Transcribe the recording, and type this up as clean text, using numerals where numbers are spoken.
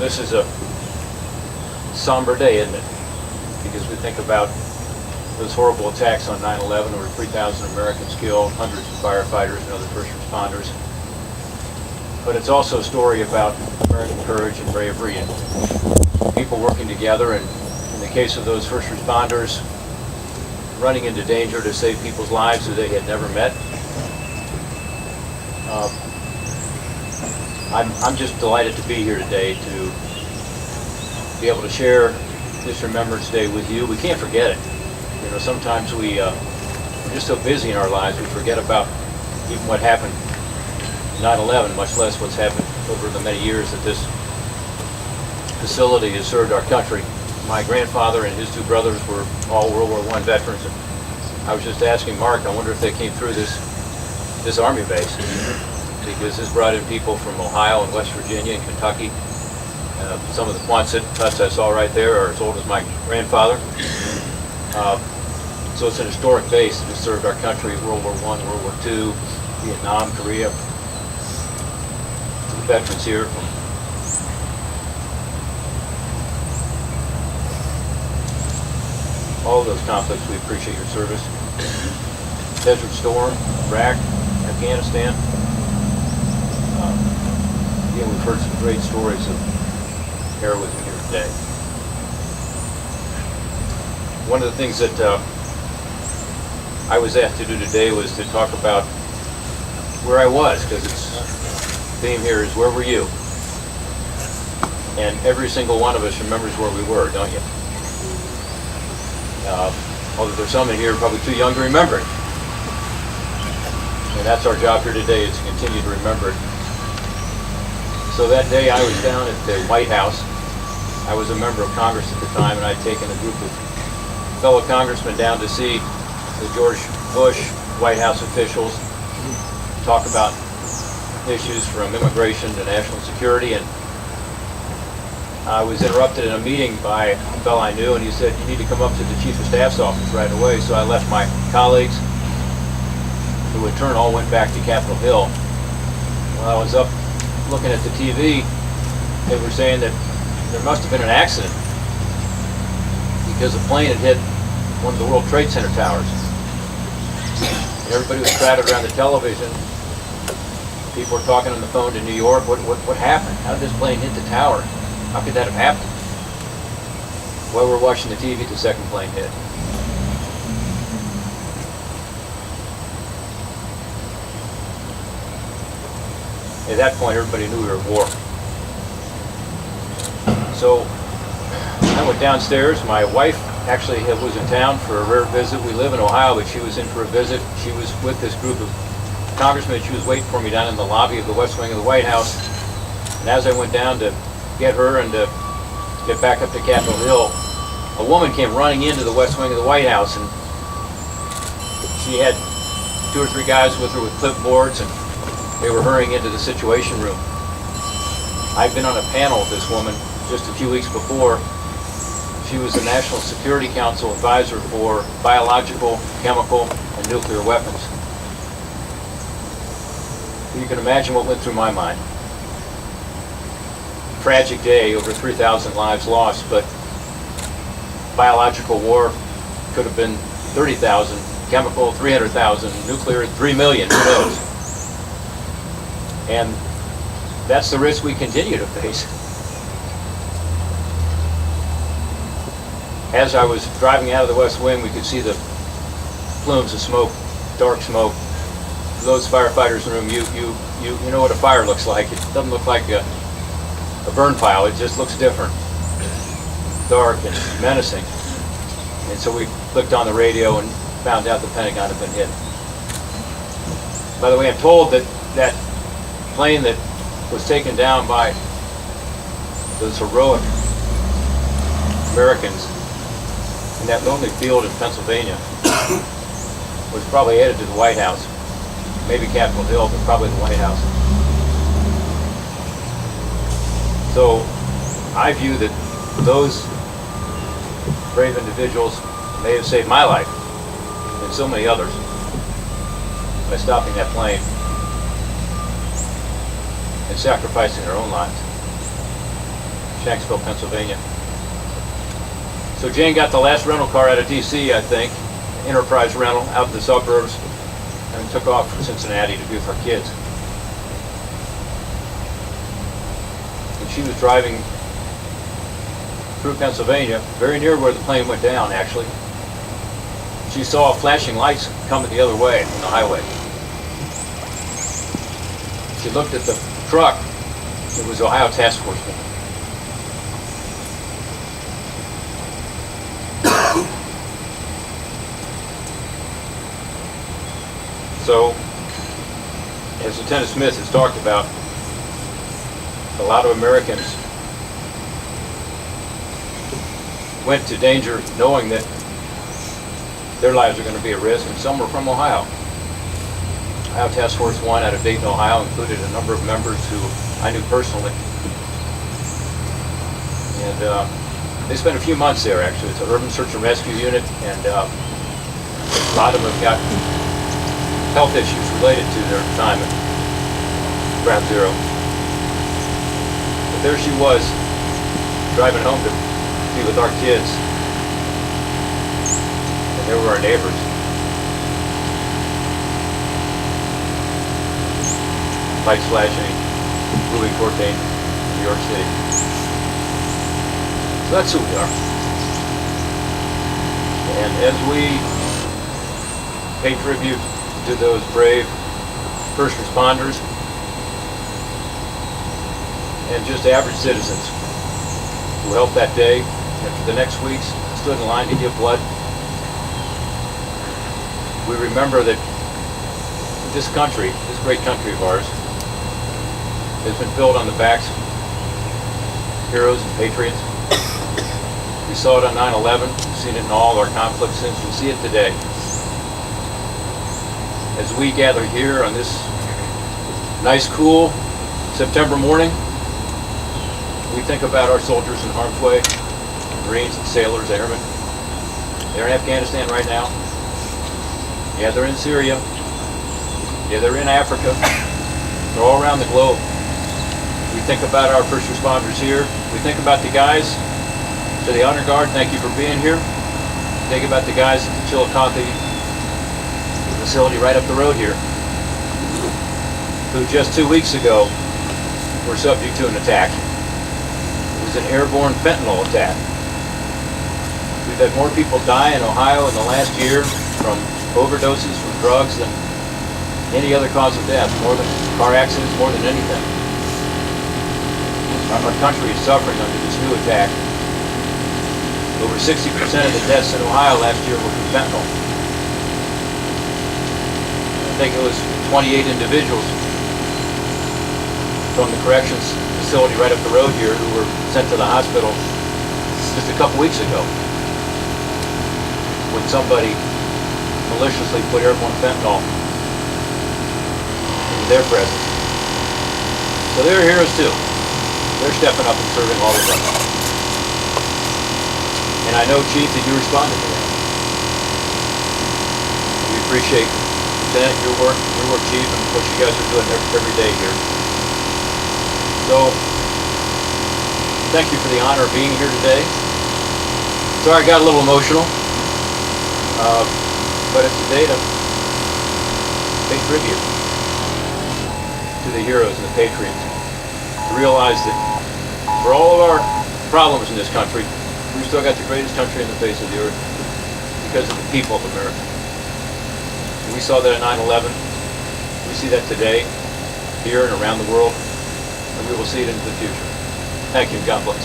This is a somber day, isn't it? Because we think about those horrible attacks on 9/11, over 3,000 Americans killed, hundreds of firefighters and other first responders. But it's also a story about American courage and bravery and people working together, and in the case of those first responders, running into danger to save people's lives who they had never met. I'm just delighted to be here today to be able to share this Remembrance Day with you. We can't forget it. You know, sometimes we're just so busy in our lives we forget about even what happened in 9/11, much less what's happened over the many years that this facility has served our country. My grandfather and his two brothers were all World War I veterans, and I was just asking Mark, I wonder if they came through this Army base, because this brought in people from Ohio and West Virginia and Kentucky. Some of the Quonset huts I saw right there are as old as my grandfather. So it's an historic base that has served our country, World War I, World War II, Vietnam, Korea. The veterans here from all of those conflicts, we appreciate your service. Desert Storm, Iraq, Afghanistan. Again, we've heard some great stories of heroism here today. One of the things that I was asked to do today was to talk about where I was, because its theme here is where were you? And every single one of us remembers where we were, don't you? Although there's some in here probably too young to remember it. And that's our job here today, is to continue to remember it. So that day I was down at the White House. I was a member of Congress at the time, and I'd taken a group of fellow congressmen down to see the George Bush White House officials talk about issues from immigration to national security. And I was interrupted in a meeting by a fellow I knew, and he said, you need to come up to the Chief of Staff's office right away. So I left my colleagues, who in turn all went back to Capitol Hill. When I was up looking at the TV, they were saying that there must have been an accident because a plane had hit one of the World Trade Center towers. And everybody was crowded around the television. People were talking on the phone to New York. What happened? How did this plane hit the tower? How could that have happened? While we're watching the TV, the second plane hit. At that point, everybody knew we were at war. So I went downstairs. My wife actually was in town for a rare visit. We live in Ohio, but she was in for a visit. She was with this group of congressmen. She was waiting for me down in the lobby of the West Wing of the White House. And as I went down to get her and to get back up to Capitol Hill, a woman came running into the West Wing of the White House, and she had 2 or 3 guys with her with clipboards, and they were hurrying into the Situation Room. I'd been on a panel with this woman just a few weeks before. She was the National Security Council advisor for biological, chemical, and nuclear weapons. You can imagine what went through my mind. Tragic day, over 3,000 lives lost, but biological war could have been 30,000, chemical 300,000, nuclear 3 million, who knows? And that's the risk we continue to face. As I was driving out of the West Wing, we could see the plumes of smoke, dark smoke. For those firefighters in the room, you know what a fire looks like. It doesn't look like a burn pile. It just looks different, dark and menacing. And so we clicked on the radio and found out the Pentagon had been hit. By the way, I'm told that that plane that was taken down by those heroic Americans in that lonely field in Pennsylvania was probably headed to the White House. Maybe Capitol Hill, but probably the White House. So I view that those brave individuals may have saved my life and so many others by stopping that plane and sacrificing their own lives. Shanksville, Pennsylvania. So Jane got the last rental car out of D.C., I think, Enterprise rental, out in the suburbs, and took off for Cincinnati to be with our kids. And she was driving through Pennsylvania, very near where the plane went down, actually. She saw flashing lights coming the other way on the highway. She looked at the truck. It was Ohio Task Force. So, as Lieutenant Smith has talked about, a lot of Americans went to danger knowing that their lives are going to be at risk, and some were from Ohio. Ohio Task Force 1 out of Dayton, Ohio, included a number of members who I knew personally. And they spent a few months there, actually. It's an urban search and rescue unit, and a lot of them got health issues related to their time at Ground Zero. But there she was, driving home to be with our kids. And there were our neighbors. Lights flashing, moving toward Dayton, New York City. So that's who we are. And as we pay tribute to those brave first responders and just average citizens who helped that day and for the next weeks stood in line to give blood, we remember that this country, this great country of ours, has been built on the backs of heroes and patriots. We saw it on 9/11, we've seen it in all our conflicts since, we see it today. As we gather here on this nice, cool September morning, we think about our soldiers in harm's way, Marines and sailors, airmen. They're in Afghanistan right now. Yeah, they're in Syria. Yeah, they're in Africa. They're all around the globe. We think about our first responders here. We think about the guys to the Honor Guard, thank you for being here. Think about the guys at the Chillicothe facility right up the road here, who just 2 weeks ago were subject to an attack. It was an airborne fentanyl attack. We've had more people die in Ohio in the last year from overdoses from drugs than any other cause of death, more than car accidents, more than anything. Our country is suffering under this new attack. Over 60% of the deaths in Ohio last year were from fentanyl. I think it was 28 individuals from the corrections facility right up the road here who were sent to the hospital just a couple weeks ago when somebody maliciously put airborne fentanyl into their presence. So they're heroes too. They're stepping up and serving all of us. And I know, Chief, that you responded to that. We appreciate your work, Chief, and what you guys are doing every day here. So, thank you for the honor of being here today. Sorry I got a little emotional, but it's a day to pay tribute to the heroes and the patriots. To realize that for all of our problems in this country, we've still got the greatest country on the face of the earth because of the people of America. We saw that at 9/11. We see that today, here and around the world, and we will see it into the future. Thank you. God bless.